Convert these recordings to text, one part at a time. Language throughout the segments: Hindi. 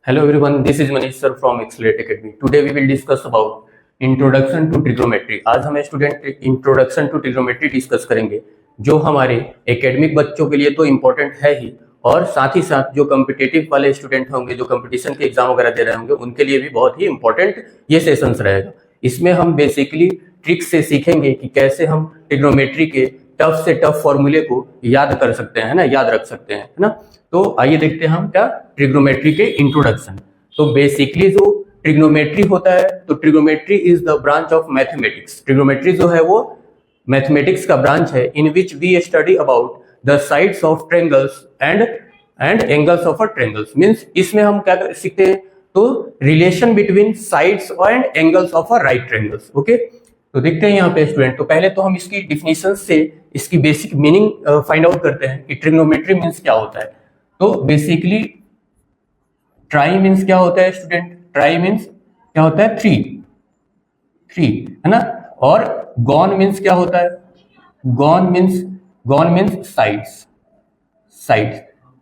Hello everyone, this is Manish sir from Accelerate Academy. Today we will discuss about Introduction to Trigonometry. आज हम student introduction to trigonometry discuss करेंगे, जो हमारे एकेडमिक बच्चों के लिए तो इम्पोर्टेंट है ही, और साथ ही साथ जो कम्पिटेटिव वाले स्टूडेंट होंगे, जो कंपटीशन के एग्जाम वगैरह दे रहे होंगे, उनके लिए भी बहुत ही इंपॉर्टेंट ये सेशंस रहेगा। इसमें हम बेसिकली ट्रिक्स से सीखेंगे कि कैसे हम ट्रिग्नोमेट्री के टफ से टफ फॉर्मूले को याद कर सकते हैं, है ना, याद रख सकते हैं, है ना। तो आइए देखते हैं हम क्या ट्रिग्नोमेट्री के इंट्रोडक्शन। तो बेसिकली जो ट्रिग्नोमेट्री होता है, तो trigonometry is the branch of mathematics. Trigonometry जो है वो मैथमेटिक्स का ब्रांच है, in which we study about the sides of triangles and angles of a triangles. Means इसमें हम क्या सीखते हैं, तो relation between sides and angles of a right triangles. Okay, तो देखते हैं यहाँ पे स्टूडेंट। तो पहले तो हम इसकी डिफिनीशन से इसकी बेसिक मीनिंग फाइंड आउट करते हैं कि ट्रिग्नोमेट्री मींस क्या होता है। तो बेसिकली ट्राई मीन्स क्या होता है स्टूडेंट, ट्राई मीन्स क्या होता है, थ्री, है ना। और गॉन मीन्स क्या होता है, gon means sides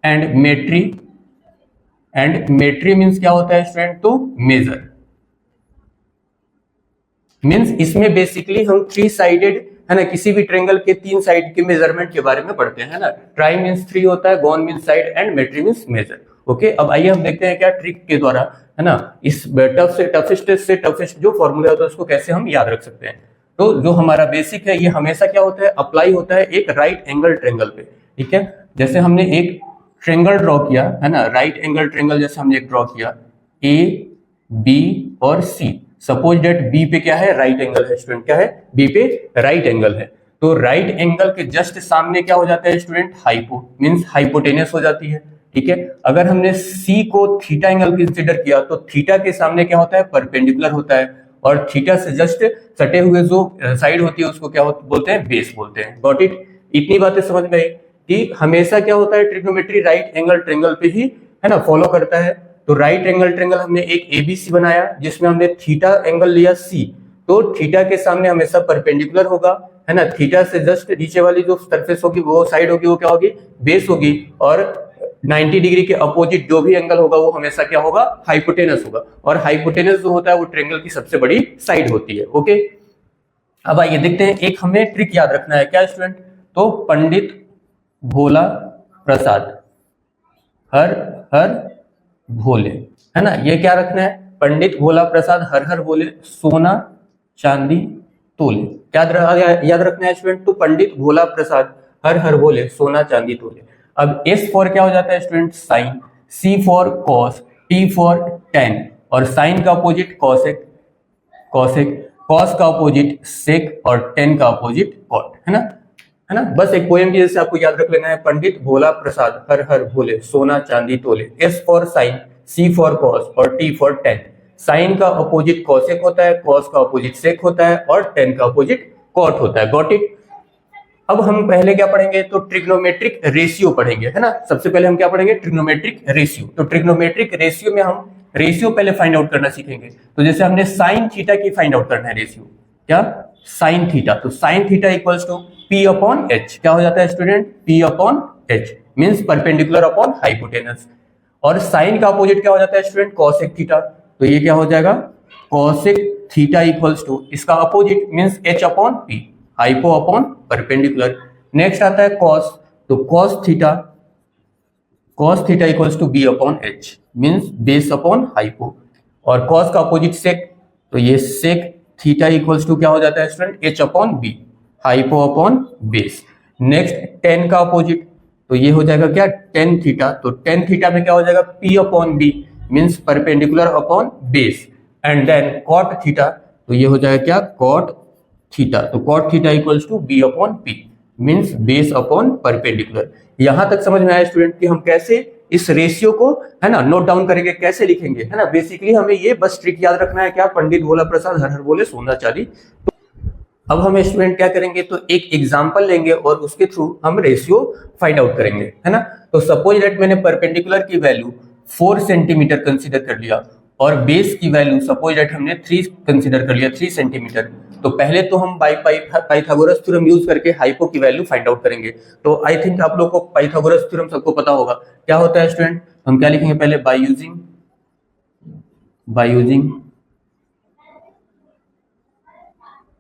and metry means क्या होता है स्टूडेंट, तो मेजर। मीन्स इसमें बेसिकली हम थ्री साइडेड, है ना, किसी भी ट्रायंगल के तीन साइड के मेजरमेंट के बारे में पढ़ते हैं, है ना। ट्राई मीन्स थ्री होता है, gon means side and metry means measure. Okay, अब आइए हम देखते हैं क्या ट्रिक के द्वारा, है ना, इस टफेस्ट जो फॉर्मूला होता है उसको कैसे हम याद रख सकते हैं। तो जो हमारा बेसिक है, ये हमेशा क्या होता है, अप्लाई होता है एक राइट एंगल ट्रायंगल पे। ठीक है, जैसे हमने एक ट्रायंगल ड्रॉ किया, है ना, राइट एंगल ट्रायंगल जैसे हमने एक ड्रॉ किया, ए बी और सी। सपोज डेट बी पे क्या है, राइट एंगल है स्टूडेंट, क्या है, बी पे राइट एंगल है। तो राइट एंगल के जस्ट सामने क्या हो जाता है स्टूडेंट, हाइपो मींस हाइपोटेनस हो जाती है। ठीक है, अगर हमने सी को थीटा एंगल कंसीडर किया तो थीटा के सामने क्या होता है, परपेंडिकुलर होता है, और थीटा से जस्ट सटे हुए जो साइड होती है उसको क्या बोलते हैं, बेस बोलते हैं। गॉट इट, इतनी बातें समझ में आई कि हमेशा क्या होता है, ट्रिग्नोमेट्री राइट एंगल ट्रायंगल पे ही, है ना, फॉलो करता है। तो राइट एंगल ट्रायंगल हमने एक एबीसी बनाया जिसमें हमने थीटा एंगल लिया सी, तो थीटा के सामने हमेशा परपेंडिकुलर होगा, है ना। थीटा से जस्ट नीचे वाली जो सरफेस होगी, वो साइड होगी, वो क्या होगी, बेस होगी, और 90 डिग्री के अपोजिट जो भी एंगल होगा वो हमेशा क्या होगा, हाइपोटेनस होगा। और हाइपोटेनस जो होता है वो ट्रायंगल की सबसे बड़ी साइड होती है। ओके, अब आइए देखते हैं, एक हमें ट्रिक याद रखना है क्या स्टूडेंट, तो पंडित भोला प्रसाद हर हर भोले, है ना, ये क्या रखना है, पंडित भोला प्रसाद हर हर भोले सोना चांदी तोले। क्या याद रखना है स्टूडेंट, तो पंडित भोला प्रसाद हर हर भोले सोना चांदी तोले। अब एस फॉर क्या हो जाता है student, sine, C for cos, T for tan, और साइन का अपोजिट कॉसेक, कॉस का अपोजिट सेक, और टेन का अपोजिट कॉट, है ना। बस एक पोएम की जैसे आपको याद रख लेना है, पंडित भोला प्रसाद हर हर भोले सोना चांदी तोले। S for sine, C for cos, और टी फॉर टेन। साइन का अपोजिट कॉसेक होता है, कॉस का अपोजिट सेक होता है, और टेन का अपोजिट कॉट होता है। Got it. अब हम पहले क्या पढ़ेंगे, तो ट्रिग्नोमेट्रिक रेशियो पढ़ेंगे, है ना। सबसे पहले हम क्या पढ़ेंगे, ट्रिग्नोमेट्रिक रेशियो। तो ट्रिग्नोमेट्रिक रेशियो में हम रेशियो पहले फाइंड आउट करना सीखेंगे। तो जैसे हमने साइन थीटा की फाइंड आउट करना है रेशियो, क्या, साइन थीटा, तो sine theta equals to P upon H. क्या हो जाता है student, P upon H means perpendicular upon hypotenuse. और साइन का अपोजिट क्या हो जाता है स्टूडेंट, कॉसेक थीटा, तो ये क्या हो जाएगा, कॉसेक थीटा इक्वल्स टू इसका opposite means H upon P, hypo upon perpendicular. Next आता है कॉस, तो cos theta equals to B upon H means base upon hypo. और कॉस का अपोजिट सेक, तो ये सेक थीटा इक्वल्स टू क्या हो जाता है student, H upon B, hypo upon base. Next tan का अपोजिट, तो ये हो जाएगा क्या, टेन थीटा, तो टेन थीटा में क्या हो जाएगा, P upon B means perpendicular upon base. And then cot theta, तो ये हो जाएगा क्या, कॉट थीटा, तो cot theta equals to B upon P means base upon perpendicular. यहां तक समझ में आया स्टूडेंट कि हम कैसे इस रेशियो को, है ना, नोट डाउन करेंगे, कैसे लिखेंगे, है ना। बेसिकली हमें ये बस ट्रिक याद रखना है, क्या, पंडित भोला प्रसाद हर हर बोले सोना चांदी। अब हम स्टूडेंट क्या करेंगे, तो एक एग्जांपल लेंगे और उसके थ्रू हम रेशियो फाइंड आउट करेंगे, है ना। तो सपोज दैट मैंने परपेंडिकुलर की वैल्यू 4 सेंटीमीटर कंसीडर कर लिया, और बेस की वैल्यू सपोज दैट हमने 3 कंसीडर कर लिया, 3 सेंटीमीटर। तो पहले तो हम पाइथागोरस थ्योरम यूज करके हाइपो की वैल्यू फाइंड आउट करेंगे। तो आई थिंक आप लोग को पाइथागोरस थ्योरम सबको पता होगा, क्या होता है स्टूडेंट, हम क्या लिखेंगे पहले, by using by using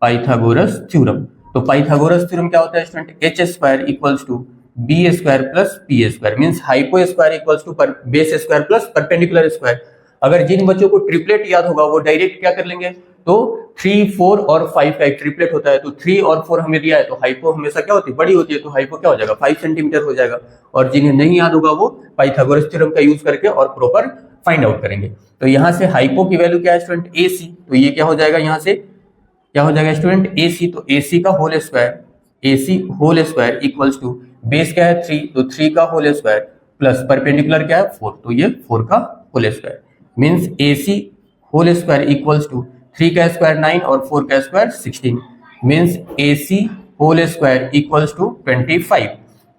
Pythagoras theorem. तो पाइथागोरस थ्योरम क्या होता है student, H square equals to B square plus P square, means hypo square equals to base square plus perpendicular square. अगर जिन बच्चों को ट्रिपलेट याद होगा वो डायरेक्ट क्या कर लेंगे, तो 3, 4 और 5 का एक ट्रिपलेट होता है, तो 3 और 4 हमें दिया है, तो हाइपो हमेशा क्या होती है, बड़ी होती है, तो हाइपो क्या हो जाएगा 5 सेंटीमीटर हो जाएगा। और जिन्हें नहीं याद होगा वो पाइथागोरस थ्योरम का यूज करके और प्रॉपर फाइंड आउट करेंगे। तो यहाँ से हाइपो की वैल्यू क्या है स्टूडेंट, AC, तो ये क्या हो जाएगा, यहाँ से क्या हो जाएगा स्टूडेंट AC, तो AC का whole square, AC whole square equals to base क्या है 3, तो 3 का होल स्क्वायर प्लस परपेंडिकुलर क्या है 4, तो ये 4 का whole square, means AC whole square equals to 3 का स्क्वायर 9 और 4 का स्क्वायर 16, मीन्स AC whole square equals to 25।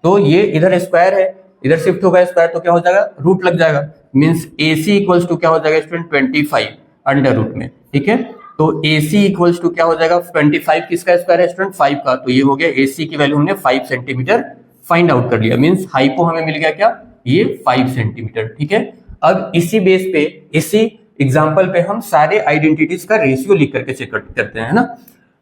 तो ये इधर स्क्वायर है, इधर शिफ्ट होगा स्क्वायर, तो क्या हो जाएगा, रूट लग जाएगा, मीन्स AC इक्वल्स टू क्या हो जाएगा स्टूडेंट 25 अंडर रूट में, ठीक है। तो AC इक्वल्स टू क्या हो जाएगा 25, किसका स्क्वायर है स्टूडेंट 5 का, तो ये हो गया AC की वैल्यू हमने 5 सेंटीमीटर फाइंड आउट कर लिया, मीन्स हाइपो हमें मिल गया क्या, ये 5 सेंटीमीटर, ठीक है। अब इसी बेस पे, इसी एग्जाम्पल पे हम सारे आइडेंटिटीज का रेशियो लिख करके चेक करते हैं ना।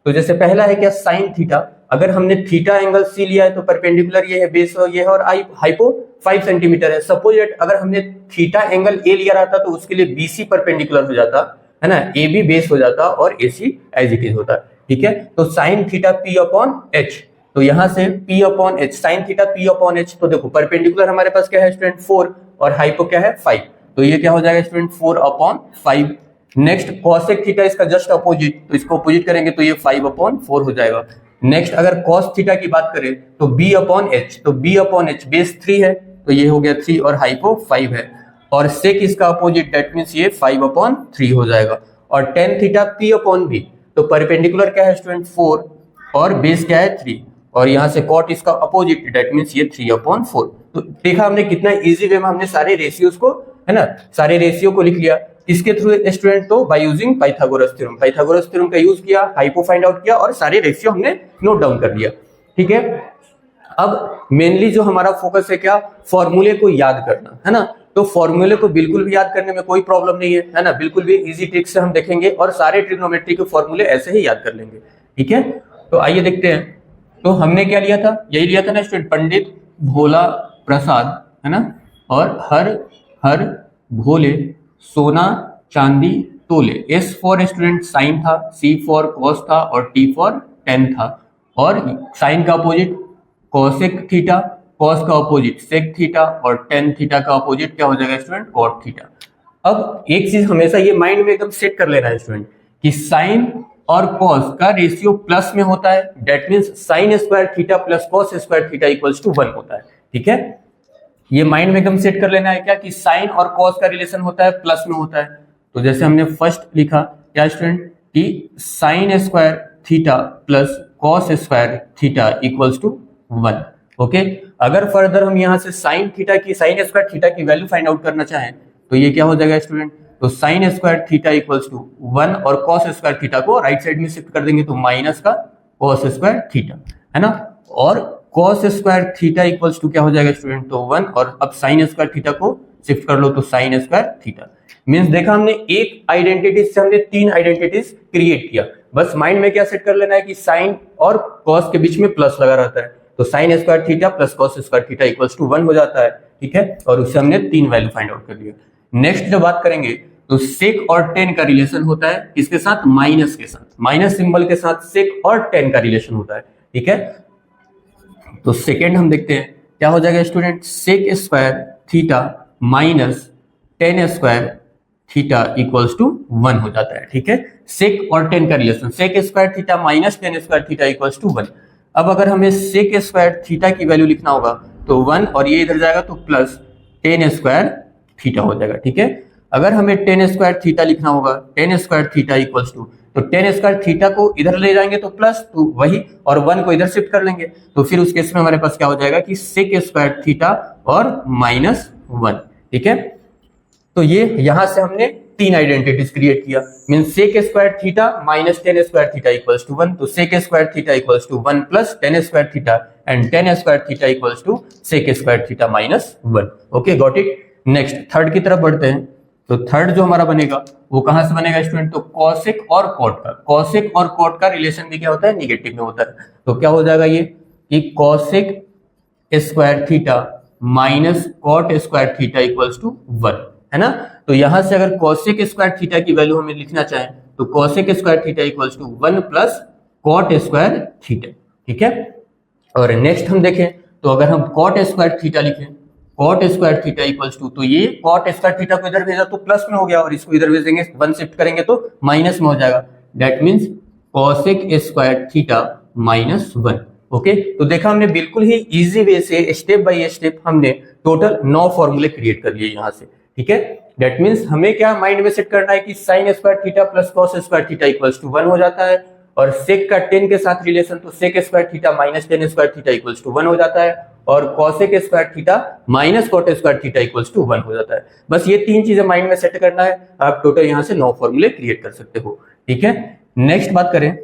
तो जैसे पहला है क्या, साइन थीटा, अगर हमने थीटा एंगल सी लिया है तो परपेंडिकुलर ये है, बेस ये है, और हाइपो 5 सेंटीमीटर है। सपोज दैट अगर हमने थीटा एंगल ए लिया रहता तो उसके लिए BC परपेंडिकुलर हो जाता है ना, AB बेस हो जाता और AC एज इट इज होता, ठीक है। तो sine theta P upon H, तो यहां से P upon H, sine theta P upon H, तो देखो परपेंडिकुलर हमारे पास क्या है स्टूडेंट 4 और हाइपो क्या है 5, तो ये क्या हो जाएगा student 4 upon 5। Next cosec theta इसका जस्ट अपोजिट, तो इसको अपोजिट करेंगे तो ये 5 अपॉन 4 हो जाएगा। नेक्स्ट अगर कॉस थीटा की बात करें तो B अपॉन H, तो B अपॉन H बेस 3 है, तो ये हो गया 3 और हाइपो 5 है, और सेक इसका अपोजिट, दैट मींस ये 5 अपॉन 3 हो जाएगा। और tan theta P upon B, तो परपेंडिकुलर क्या है स्टूडेंट 4 और बेस क्या है 3, और यहाँ से कॉट इसका अपोजिट, दैट मींस ये 3 अपॉन 4। तो देखा हमने कितना इजी वे में हमने सारे रेशियोज को, है ना, सारे रेशियो को लिख लिया इसके थ्रू स्टूडेंट, तो bye using Pythagoras theorem, Pythagoras theorem का यूज किया, हाइपो फाइंड आउट किया और सारे रेशियो हमने नोट डाउन कर लिया, ठीक है। अब मेनली जो हमारा फोकस है क्या, फॉर्मूले को याद करना, है ना। तो फॉर्मूले को बिल्कुल भी याद करने में कोई प्रॉब्लम नहीं है ना, बिल्कुल भी इजी ट्रिक से हम देखेंगे और सारे ट्रिग्नोमेट्री के फॉर्मूले ऐसे ही याद कर लेंगे, ठीक है। तो आइए देखते हैं, तो हमने क्या लिया था, यही लिया था ना स्टूडेंट, पंडित भोला प्रसाद, है ना, और हर हर भोले सोना चांदी तोले। S फॉर स्टूडेंट साइन था, C फॉर कॉस था और T फॉर टेन था, और साइन का अपोजिट कॉसेक थीटा, कॉस का अपोजिट सेक थीटा और टेन थीटा का अपोजिट क्या हो जाएगा स्टूडेंट कॉट थीटा। अब एक चीज हमेशा ये माइंड में एकदम सेट कर लेना है स्टूडेंट कि साइन और कॉस का रेशियो प्लस में होता है, that means sine square theta plus cos square theta equals to 1 होता है, ठीक है। ये माइंड में एकदम सेट कर लेना है क्या कि साइन और कॉस का रिलेशन होता है प्लस में होता है। तो जैसे हमने फर्स्ट लिखा क्या स्टूडेंट कि sine square theta plus cos square theta equals to 1, okay. अगर फर्दर हम यहाँ से साइन थीटा की, साइन स्क्वायर थीटा की वैल्यू फाइंड आउट करना चाहें तो ये क्या हो जाएगा स्टूडेंट, तो sine square theta equals to 1 और कॉस स्क्वायर थीटा को राइट साइड में शिफ्ट कर देंगे तो माइनस का कॉस स्क्वायर थीटा, है ना, और cos square theta equals to क्या हो जाएगा स्टूडेंट, तो 1, और अब साइन स्क्वायर थीटा को शिफ्ट कर लो तो साइन स्क्वायर थीटा। मींस देखा हमने एक आइडेंटिटी से हमने 3 आइडेंटिटीज क्रिएट किया, बस माइंड में क्या सेट कर लेना है कि साइन और कॉस के बीच में प्लस लगा रहता है, तो sine square theta plus cos square theta equals to 1 हो जाता है, ठीक है। और उससे हमने 3 वैल्यू फाइंड आउट कर लिया। नेक्स्ट जब बात करेंगे तो सेक और टेन का रिलेशन होता है किसके साथ, माइनस के साथ, माइनस सिंबल के साथ सेक और टेन का रिलेशन होता है, ठीक है। तो सेकेंड हम देखते हैं क्या हो जाएगा student, sec square theta minus tan square theta equals to 1 हो जाता है, ठीक है। सेक और टेन का relation, sec square theta minus tan square theta equals to 1। अब अगर हमें सेक स्क्वायर थीटा की वैल्यू लिखना होगा तो 1 और ये इधर जाएगा तो प्लस टेन स्क्वायर थीटा हो जाएगा, ठीक है। अगर हमें टेन स्क्वायर थीटा लिखना होगा, tan square theta equals to, तो टेन स्क्वायर थीटा को इधर ले जाएंगे तो प्लस, तो वही, और 1 को इधर शिफ्ट कर लेंगे तो फिर उस केस में हमारे पास क्या हो जाएगा कि सेक स्क्वायर थीटा और माइनस 1, ठीक है। तो ये यहां से हमने 3 आइडेंटिटीज क्रिएट किया, mean sec square theta minus tan square theta equals to 1, तो sec square theta equals to 1 plus tan square theta and tan square theta equals to sec square theta minus 1, okay, got it. Next third की तरफ बढ़ते हैं। तो थर्ड जो हमारा बनेगा वो कहां से बनेगा स्टूडेंट, तो कॉसेक और कॉट का, कॉसेक और कॉट का रिलेशन भी क्या होता है, निगेटिव में होता है। तो क्या हो जाएगा ये कि cosec square theta minus cot square theta equals to 1, है ना। तो यहां से अगर कॉसेक स्क्वायर थीटा की वैल्यू हमें लिखना चाहें तो cosec square theta equals to 1 plus cot square theta, ठीक है। और नेक्स्ट हम देखें तो अगर हम कॉट स्क्वायर थीटा लिखें, cot square theta equals to, तो ये कॉट स्क्वायर थीटा को इधर भेजा तो प्लस में हो गया और इसको इधर भेजेंगे 1 शिफ्ट करेंगे तो माइनस में हो जाएगा, that means cosec square theta minus 1। Okay, तो देखा हमने बिल्कुल ही इजी वे से स्टेप बाय स्टेप हमने टोटल 9 फॉर्मूले क्रिएट कर लिए यहाँ से, ठीक है। दैट मीन्स हमें क्या माइंड में सेट करना है कि sine square theta plus cos square theta equals to 1 हो जाता है, और सेक का 10 के साथ रिलेशन तो sec square theta minus 10 square theta equals to 1 हो जाता है, और cosec square theta minus cot square theta equals to 1 हो जाता है। बस ये 3 चीजें माइंड में सेट करना है, आप टोटल यहाँ से 9 फॉर्मूले क्रिएट कर सकते हो, ठीक है। नेक्स्ट बात करें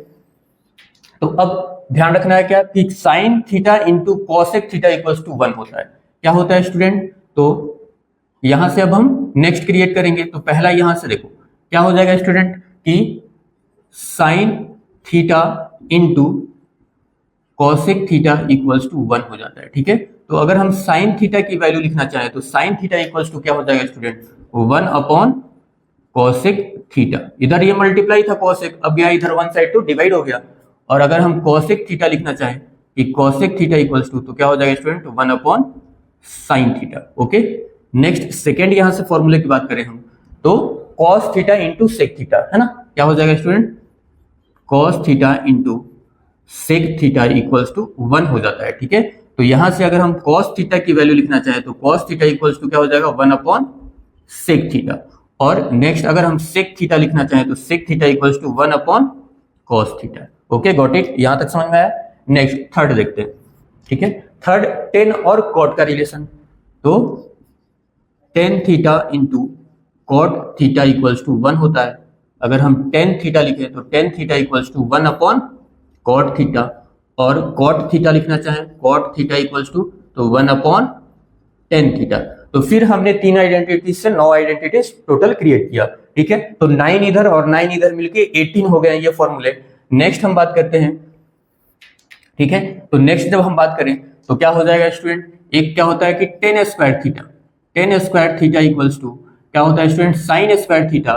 तो अब ध्यान रखना है क्या कि sine theta into cosec theta equals to 1 होता है। क्या होता है स्टूडेंट, तो यहां से अब हम नेक्स्ट क्रिएट करेंगे। तो पहला यहां से देखो क्या हो जाएगा स्टूडेंट कि sine theta into cosec theta equals to 1 हो जाता है, ठीक है। तो अगर हम साइन थीटा की वैल्यू लिखना चाहें तो साइन थीटा इक्वल्स टू क्या हो जाएगा स्टूडेंट, 1 अपॉन कॉसेक थीटा, इधर ये मल्टीप्लाई था कॉसेक, अब गया इधर 1 साइड तो डिवाइड हो गया। और अगर हम कॉसेक थीटा लिखना चाहें कि कॉसेक थीटा इक्वल्स टू, तो क्या हो जाएगा student, 1 upon sign theta. Okay, next second यहां से फॉर्मूले की बात करें हम तो cos theta into sec theta, है ना। क्या हो जाएगा student, cos theta into sec theta equals to 1 हो जाता है, ठीक है। तो यहां से अगर हम कॉस थीटा की वैल्यू लिखना चाहें तो कॉस थीटा इक्वल्स टू क्या हो जाएगा, 1 अपॉन सेक थीटा। और नेक्स्ट अगर हम सेक थीटा लिखना चाहें तो sec theta equals to 1 upon cos theta. Okay, got it, यहां तक समझ में आया। नेक्स्ट थर्ड देखते हैं, ठीक है। थर्ड टेन और कॉट का रिलेशन, तो tan theta into cot theta equals to 1 होता है। अगर हम टेन थीटा लिखें तो tan theta equals to 1 upon cot theta, और कॉट थीटा लिखना चाहें कॉट थीटा इक्वल्स टू तो 1 अपॉन टेन थीटा। तो फिर हमने 3 आइडेंटिटीज से 9 आइडेंटिटीज टोटल क्रिएट किया, ठीक है। तो 9 इधर और 9 इधर मिलके 18 हो गए ये फॉर्मूले। नेक्स्ट हम बात करते हैं, ठीक है। तो नेक्स्ट जब हम बात करें तो क्या हो जाएगा स्टूडेंट, एक क्या होता है कि tan square theta, tan square theta equals to क्या होता है student, sin square theta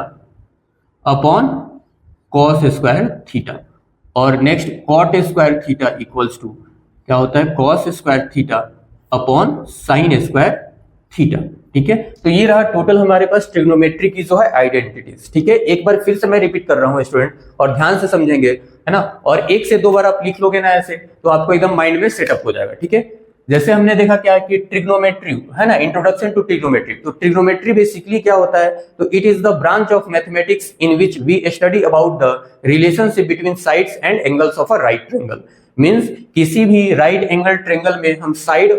upon cos square theta. और next cot square theta equals to क्या होता है, cos square theta upon sign square theta, ठीक है। तो ये रहा टोटल हमारे पास ट्रिग्नोमेट्री की जो है आइडेंटिटीज, ठीक है। एक बार फिर से मैं रिपीट कर रहा हूं स्टूडेंट, और ध्यान से समझेंगे, है ना। और 1 से 2 बार आप लिख लोगे ना ऐसे तो आपको एकदम माइंड में सेटअप हो जाएगा, ठीक है। जैसे हमने देखा क्या कि ट्रिग्नोमेट्री, है ना, इंट्रोडक्शन टू ट्रिग्नोमेट्री। तो ट्रिग्नोमेट्री बेसिकली क्या होता है, तो it is the branch of mathematics in which we study about the relationship between sides and angles of a right triangle. Means किसी भी राइट एंगल ट्रायंगल में हम साइड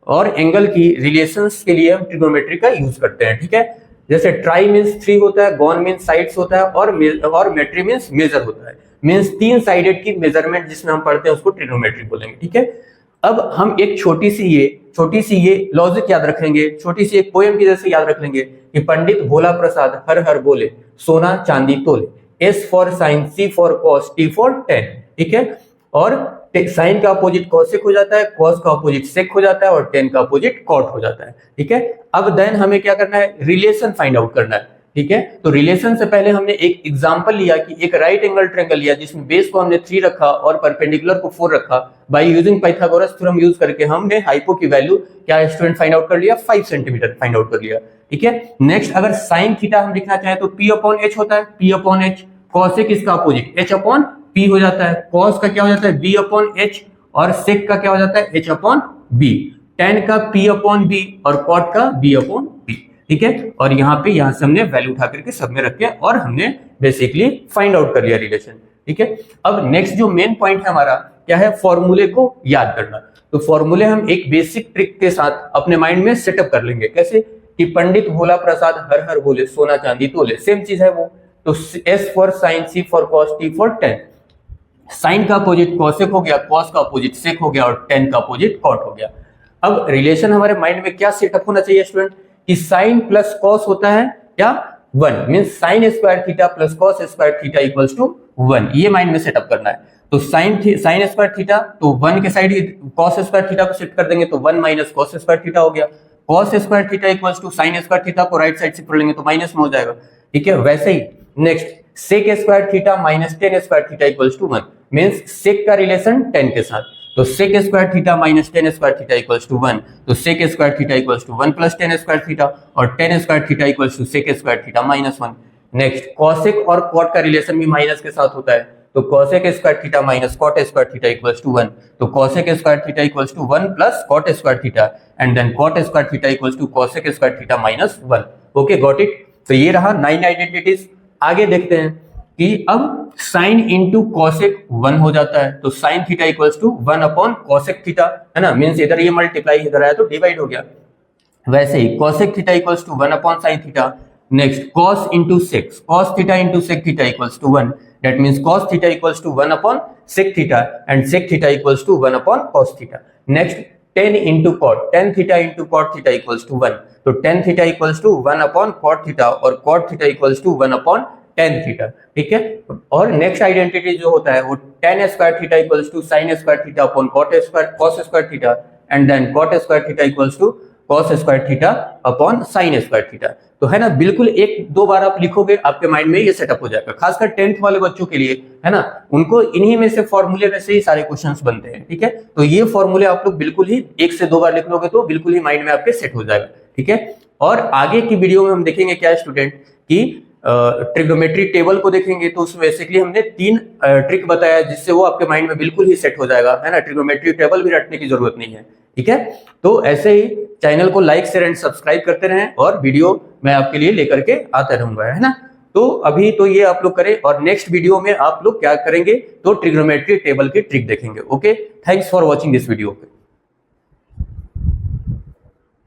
और एंगल की रिलेशंस के लिए हम ट्रिग्नोमेट्री का यूज करते हैं, ठीक है। जैसे ट्राई मींस 3 होता है, गॉन मींस साइड्स होता है, और मेट्री मींस मेजर होता है। मींस 3 साइडेड की मेजरमेंट जिसमें हम पढ़ते हैं उसको ट्रिग्नोमेट्री बोलेंगे, ठीक है। अब हम एक छोटी सी ये लॉजिक याद रखेंगे, छोटी सी एक पोएम की जैसे याद रख लेंगे कि पंडित भोला प्रसाद हर हर बोले, सोना चांदी तोले, S for sine, C for cos, T for tan, ठीक है। और साइन का अपोजिट कॉसेक हो जाता है, कॉस का अपोजिट सेक हो जाता है, और टेन का अपोजिट कॉट हो जाता है, ठीक है। अब देन हमें क्या करना है, रिलेशन फाइंड आउट करना है, ठीक है। तो रिलेशन से पहले हमने एक एग्जांपल लिया कि एक राइट एंगल ट्रायंगल लिया जिसमें बेस को हमने 3 रखा और परपेंडिकुलर को 4 रखा। Bye using Pythagoras theorem use करके हमने हाइपो की वैल्यू क्या स्टूडेंट फाइंड आउट कर लिया, 5 सेंटीमीटर फाइंड आउट कर लिया, ठीक है। नेक्स्ट अगर साइन थीटा हम लिखना चाहें तो P अपॉन H होता है, P अपॉन H। कॉसेक इसका अपोजिट H अपॉन P हो जाता है, कॉस का क्या हो जाता है B अपॉन H, और सेक का क्या हो जाता है H अपॉन B, टेन का P अपॉन B और कॉट का B अपॉन B, ठीक है। और यहाँ से हमने वैल्यू उठा करके सब में रखे और हमने बेसिकली फाइंड आउट कर लिया रिलेशन, ठीक है। अब नेक्स्ट जो मेन पॉइंट है हमारा क्या है, फॉर्मूले को याद करना। तो फॉर्मूले हम एक बेसिक ट्रिक के साथ अपने माइंड में सेटअप कर लेंगे, कैसे कि पंडित भोला प्रसाद हर हर बोले, सोना चांदी तोले, सेम चीज है वो। तो S for sine, C for cos, T for tan. Sine का अपोजिट कॉसेक हो गया, कॉस का अपोजिट सेक हो गया, और टेन का अपोजिट कॉट हो गया। अब रिलेशन हमारे माइंड में क्या सेटअप होना चाहिए स्टूडेंट कि साइन प्लस कॉस होता है क्या 1 means sine square theta plus cos square theta equals to 1, ये माइंड में सेटअप करना है। तो साइन स्क्वायर थीटा तो 1 के साइड कॉस स्क्वायर थीटा को शिफ्ट कर देंगे तो 1 माइनस कॉस स्क्वायर थीटा हो गया। Cos square theta equals to sine square theta को राइट साइड से कर लेंगे तो माइनस में हो जाएगा, ठीक है। वैसे ही next sec square theta minus tan square theta equals to 1 means sec का रिलेशन 10 के साथ, तो sec square theta minus tan square theta equals to 1, तो sec square theta equals to 1 plus tan square theta और tan square theta equals to sec square theta minus 1। Next cosec और कॉट का रिलेशन भी माइनस के साथ होता है, तो cosec square theta minus cot square theta equals to 1, तो cosec square theta equals to 1 plus cot square theta and then cot square theta equals to cosec square theta minus 1। Okay got it. तो ये रहा 9 आइडेंटिटीज। आगे देखते हैं कि अब साइन इंटू कॉसेक 1 हो जाता है, तो sine theta equals to 1 upon cosec theta, है ना, मींस इधर ये मल्टीप्लाई इधर आया तो डिवाइड हो गया। वैसे ही cosec theta equals to 1 upon sign theta. Next cos into sec, cos theta into sec theta equals to 1, that means cos theta equals to 1 upon sec theta and sec theta equals to 1 upon cos theta. Next tan into cot, tan theta into cot theta equals to 1, तो tan theta equals to 1 upon cot theta और cot theta equals to 1 upon tan theta, ठीक है। और नेक्स्ट आइडेंटिटी जो होता है वो tan square theta equals to sine square theta upon cot square cos square theta and then cot square theta equals to cos square theta upon sign square theta. तो है ना, बिल्कुल एक दो बार आप लिखोगे आपके माइंड में ये सेटअप हो जाएगा, खासकर 10th वाले बच्चों के लिए, है ना, उनको इन्हीं में से फॉर्मूले में से ही सारे क्वेश्चंस बनते हैं, ठीक है। तो ये फॉर्मूले आप लोग बिल्कुल ही 1 से 2 बार लिख लोगे तो बिल्कुल ही माइंड में आपके सेट हो जाएगा, ठीक है। और आगे की वीडियो में हम देखेंगे क्या स्टूडेंट की ट्रिग्नोमेट्री टेबल को देखेंगे, तो उसमें बेसिकली हमने 3 ट्रिक बताया जिससे वो आपके माइंड में बिल्कुल ही सेट हो जाएगा, है ना। ट्रिग्नोमेट्री टेबल भी रटने की जरूरत नहीं है, ठीक है। तो ऐसे ही चैनल को लाइक शेयर एंड सब्सक्राइब करते रहें और वीडियो मैं आपके लिए लेकर के आता रहूंगा, है ना। तो अभी तो ये आप लोग करें और नेक्स्ट वीडियो में आप लोग क्या करेंगे तो ट्रिग्नोमेट्री टेबल की ट्रिक देखेंगे। Okay, thanks for watching this video.